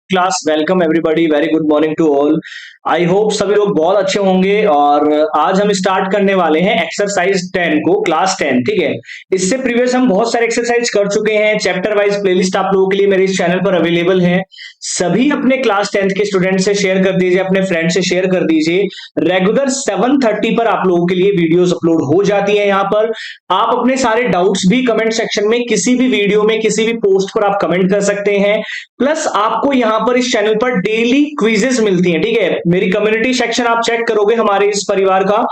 Class welcome everybody, very good morning to all. I hope सभी लोग बहुत अच्छे होंगे। और आज हम स्टार्ट करने वाले हैं एक्सरसाइज 10 को, क्लास 10। ठीक है, इससे प्रीवियस हम बहुत सारे एक्सरसाइज कर चुके हैं। चैप्टर वाइज प्लेलिस्ट आप लोगों के लिए मेरे इस चैनल पर अवेलेबल है। सभी अपने क्लास 10th के स्टूडेंट से शेयर कर दीजिए, अपने फ्रेंड से शेयर कर दीजिए। रेगुलर 7:30 पर आप लोगों के लिए वीडियोस अपलोड हो जाती है। यहाँ पर आप अपने सारे डाउट्स भी कमेंट सेक्शन में, किसी भी वीडियो में, किसी भी पोस्ट पर आप कमेंट कर सकते हैं। प्लस आपको यहां पर इस चैनल पर डेली क्विजेस मिलती हैं। ठीक है, मेरी कम्युनिटी सेक्शन आप चेक करोगे हमारे इस परिवार का,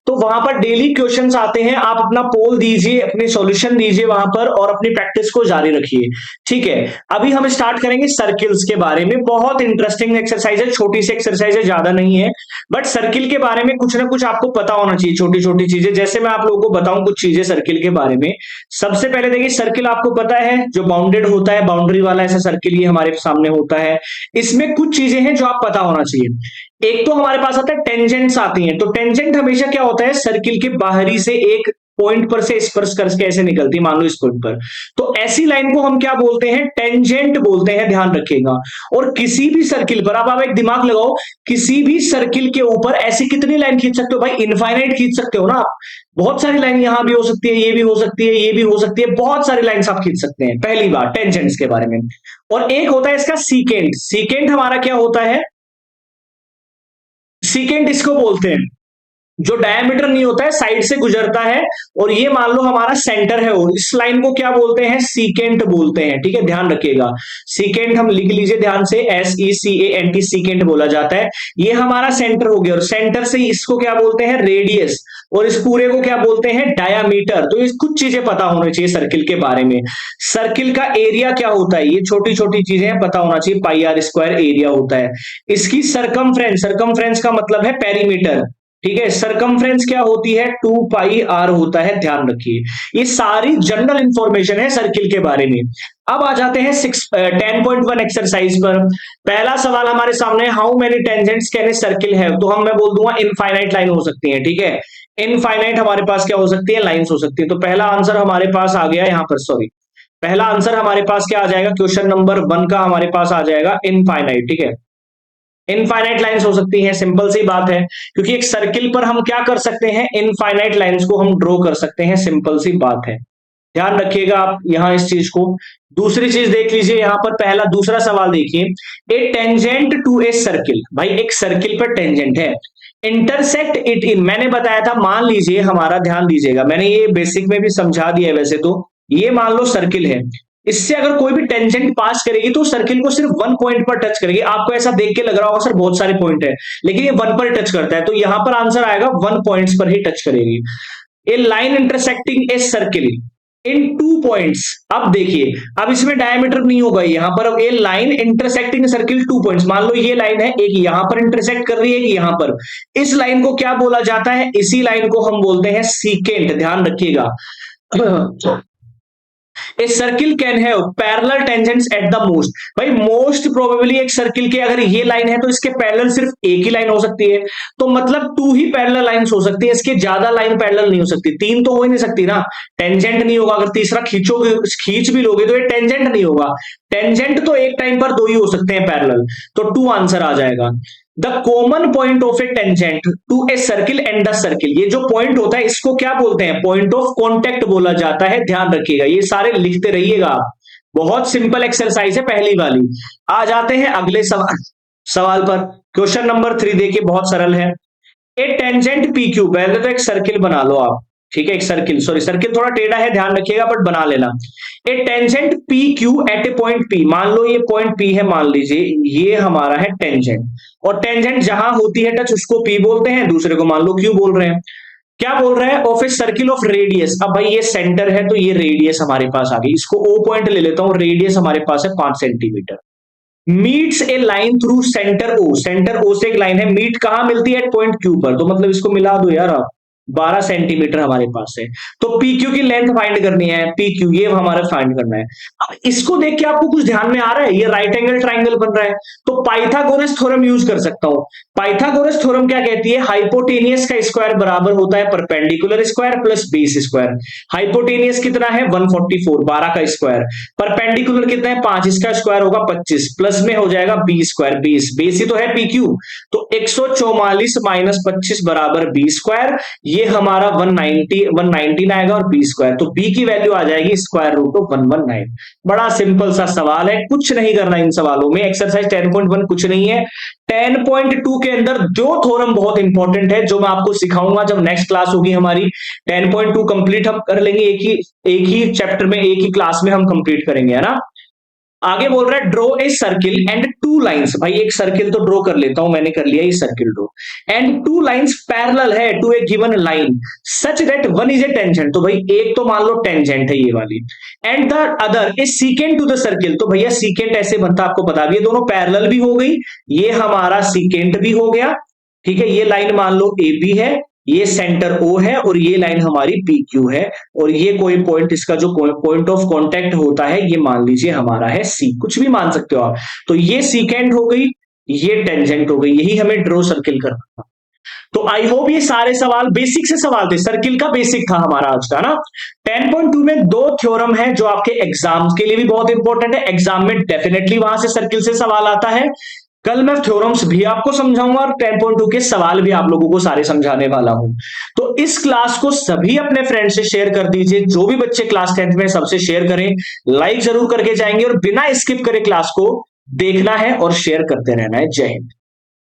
तो वहां पर डेली क्वेश्चंस आते हैं। आप अपना पोल दीजिए, अपने सॉल्यूशन दीजिए वहां पर, और अपनी प्रैक्टिस को जारी रखिए। ठीक है, अभी हम स्टार्ट करेंगे सर्किल्स के बारे में। बहुत इंटरेस्टिंग एक्सरसाइज है, छोटी सी एक्सरसाइज है, ज्यादा नहीं है, बट सर्किल के बारे में कुछ ना कुछ आपको पता होना चाहिए, छोटी छोटी चीजें। जैसे मैं आप लोगों को बताऊं कुछ चीजें सर्किल के बारे में। सबसे पहले देखिए, सर्किल आपको पता है जो बाउंडेड होता है, बाउंड्री वाला ऐसा सर्किल ये हमारे सामने होता है। इसमें कुछ चीजें हैं जो आप पता होना चाहिए। एक तो हमारे पास आता है टेंजेंट्स आती हैं। तो टेंजेंट हमेशा क्या होता है, सर्किल के बाहरी से एक पॉइंट पर से स्पर्श करके ऐसे निकलती है, मान लो इस पॉइंट पर। तो ऐसी लाइन को हम क्या बोलते हैं, टेंजेंट बोलते हैं, ध्यान रखिएगा। और किसी भी सर्किल पर आप एक दिमाग लगाओ, किसी भी सर्किल के ऊपर ऐसी कितनी लाइन खींच सकते हो भाई, इनफाइनाइट खींच सकते हो ना आप। बहुत सारी लाइन यहां भी हो सकती है, ये भी हो सकती है, ये भी हो सकती है, बहुत सारी लाइन आप खींच सकते हैं। पहली बात टेंजेंट्स के बारे में। और एक होता है इसका सीकेंट। सीकेंट हमारा क्या होता है, सीकेंट इसको बोलते हैं जो डायमीटर नहीं होता है, साइड से गुजरता है। और ये मान लो हमारा सेंटर है, और इस लाइन को क्या बोलते हैं, सीकेंट बोलते हैं। ठीक है, ध्यान रखिएगा। सीकेंट हम लिख लीजिए ध्यान से, SECANT, सीकेंट बोला जाता है। ये हमारा सेंटर हो गया, और सेंटर से इसको क्या बोलते हैं, रेडियस। और इस पूरे को क्या बोलते हैं, डायामीटर। तो ये कुछ चीजें पता होनी चाहिए सर्किल के बारे में। सर्किल का एरिया क्या होता है, ये छोटी छोटी चीजें पता होना चाहिए। πr² एरिया होता है। इसकी सरकमफ्रेंस, सरकमफ्रेंस का मतलब है पेरीमीटर। ठीक है, सरकमफ्रेंस क्या होती है, 2πr होता है, ध्यान रखिए। ये सारी जनरल इंफॉर्मेशन है सर्किल के बारे में। अब आ जाते हैं 10.1 एक्सरसाइज पर। पहला सवाल हमारे सामने, how many tangents can a circle have. तो मैं बोल दूंगा इनफाइनाइट लाइन हो सकती है। ठीक है, इनफाइनाइट हमारे पास क्या हो सकती है, लाइंस हो सकती है। तो पहला आंसर हमारे पास आ गया यहाँ पर, सॉरी, पहला आंसर हमारे पास क्या आ जाएगा, क्वेश्चन नंबर 1 का हमारे पास आ जाएगा इनफाइनाइट। ठीक है, इनफाइनाइट लाइंस हो सकती हैं, सिंपल सी बात है। क्योंकि एक सर्किल पर हम क्या कर सकते हैं, इनफाइनाइट लाइंस को हम ड्रॉ कर सकते हैं, सिंपल सी बात है। ध्यान रखिएगा आप यहां इस चीज को। दूसरी चीज देख लीजिए यहां पर, पहला दूसरा सवाल देखिए, ए टेंजेंट टू ए सर्किल। भाई एक सर्किल पर टेंजेंट है, इंटरसेक्ट इट इन। मैंने बताया था, मान लीजिए हमारा, ध्यान दीजिएगा, मैंने ये बेसिक में भी समझा दिया है वैसे तो। ये मान लो सर्किल है, इससे अगर कोई भी टेंजेंट पास करेगी तो सर्किल को सिर्फ 1 पॉइंट पर टच करेगी। आपको ऐसा देख के लग रहा होगा सर बहुत सारे पॉइंट है, लेकिन ये 1 पर टच करता है। तो यहां पर आंसर आएगा 1 पॉइंट्स पर ही टच करेगी। A line intersecting a circle in 2 points. अब देखिए, अब इसमें डायमीटर नहीं होगा यहां पर। अब ए लाइन इंटरसेक्टिंग सर्किल 2 पॉइंट्स, मान लो ये लाइन है, एक यहां पर इंटरसेक्ट कर रही है, एक यहां पर। इस लाइन को क्या बोला जाता है, इसी लाइन को हम बोलते हैं सीकेंट। ध्यान रखिएगा। A circle can have parallel tangents at the most. भाई मोस्ट प्रोबेबली एक सर्किल के अगर ये लाइन है तो इसके पैरेलल सिर्फ एक ही लाइन हो सकती है। तो मतलब 2 ही पैरेलल लाइंस हो सकती है, इसके ज्यादा लाइन पैरेलल नहीं हो सकती। 3 तो हो ही नहीं सकती ना, टेंजेंट नहीं होगा। अगर तीसरा खींचोगे, खींच भी लोगे तो ये टेंजेंट नहीं होगा। टेंजेंट तो एक टाइम पर 2 ही हो सकते हैं पैरेलल। तो 2 आंसर आ जाएगा। The common point of a tangent to a circle and the circle, ये जो पॉइंट होता है इसको क्या बोलते हैं, पॉइंट ऑफ कॉन्टेक्ट बोला जाता है। ध्यान रखिएगा, ये सारे लिखते रहिएगा आप। बहुत सिंपल एक्सरसाइज है पहली वाली। आ जाते हैं अगले सवाल पर। क्वेश्चन नंबर 3 देखिए, बहुत सरल है। ए टेंजेंट पी क्यू, पहले तो एक सर्किल बना लो आप। ठीक है, एक सर्किल, सॉरी सर्किल थोड़ा टेढ़ा है, ध्यान रखिएगा, बट बना लेना। ए टेंजेंट पी क्यू एट ए पॉइंट पी, मान लो ये पॉइंट पी है, मान लीजिए ये हमारा है टेंजेंट। और टेंजेंट जहां होती है टच उसको पी बोलते हैं, दूसरे को मान लो क्यू बोल रहे हैं। क्या बोल रहे हैं, of a circle of radius. अब भाई ये सेंटर है तो ये रेडियस हमारे पास आ गई, इसको ओ पॉइंट ले लेता हूं, रेडियस हमारे पास है 5 centimeter. Meets a line through center O, center O से एक लाइन है, मीट कहां मिलती है, पॉइंट क्यू पर। तो मतलब इसको मिला दो यार आप, 12 सेंटीमीटर हमारे पास है। तो पी क्यू की लेंथ फाइंड करनी है, पी क्यू ये हमारा फाइंड करना है। अब इसको देख के आपको कुछ ध्यान में आ रहा है, ये राइट एंगल ट्राइंगल बन रहा है, तो पाइथागोरस थ्योरम यूज कर सकता हूं। पाइथागोरस थ्योरम क्या कहती है, हाइपोटेनियस का स्क्वायर बराबर होता है perpendicular square plus base square. Hypotenuse कितना है 144, 12 का स्क्वायर। परपेंडिकुलर कितना है 5, इसका स्क्वायर होगा 25, प्लस में हो जाएगा बी स्क्वायर, बेस ही तो है पी क्यू। तो 144 माइनस 25 बराबर बी स्क्वायर, ये हमारा 119 आएगा, और बी स्क्वायर, तो बी की वैल्यू आ जाएगी स्क्वायर रूट ऑफ 119। बड़ा सिंपल सा सवाल है, कुछ नहीं करना इन सवालों में। एक्सरसाइज 10.1 कुछ नहीं है। 10.2 के अंदर जो थ्योरम बहुत इंपॉर्टेंट है, जो मैं आपको सिखाऊंगा जब नेक्स्ट क्लास होगी हमारी, 10.2 कंप्लीट हम कर लेंगे, एक ही चैप्टर में, एक ही क्लास में हम कंप्लीट करेंगे, है ना। आगे बोल रहा है draw a circle and two lines. भाई एक सर्किल तो ड्रॉ कर लेता हूं, मैंने कर लिया ये circle draw. And two lines parallel है to a given line such that one is a tangent. तो भाई एक तो मान लो टेंजेंट है ये वाली, and the other is secant to the circle. तो भैया सीकेंट ऐसे बनता, आपको बता दिया, दोनों पैरेलल भी हो गई, ये हमारा सीकेंट भी हो गया, ठीक है। ये लाइन मान लो ए बी है, ये सेंटर O है, और ये लाइन हमारी PQ है, और ये कोई पॉइंट, इसका जो पॉइंट ऑफ कांटेक्ट होता है ये मान लीजिए हमारा है C, कुछ भी मान सकते हो आप। तो ये सीकेंट हो गई, ये टेंजेंट हो गई, यही हमें ड्रॉ सर्किल करना था। तो आई होप ये सारे सवाल बेसिक से सवाल थे, सर्किल का बेसिक था हमारा आज का ना। 10.2 में दो थ्योरम है जो आपके एग्जाम के लिए भी बहुत इंपॉर्टेंट है, एग्जाम में डेफिनेटली वहां से सर्किल से सवाल आता है। कल मैं थ्योरम्स भी आपको समझाऊंगा, और 10.2 के सवाल भी आप लोगों को सारे समझाने वाला हूं। तो इस क्लास को सभी अपने फ्रेंड से शेयर कर दीजिए, जो भी बच्चे क्लास 10th में, सबसे शेयर करें, लाइक जरूर करके जाएंगे, और बिना स्किप करे क्लास को देखना है और शेयर करते रहना है। जय हिंद।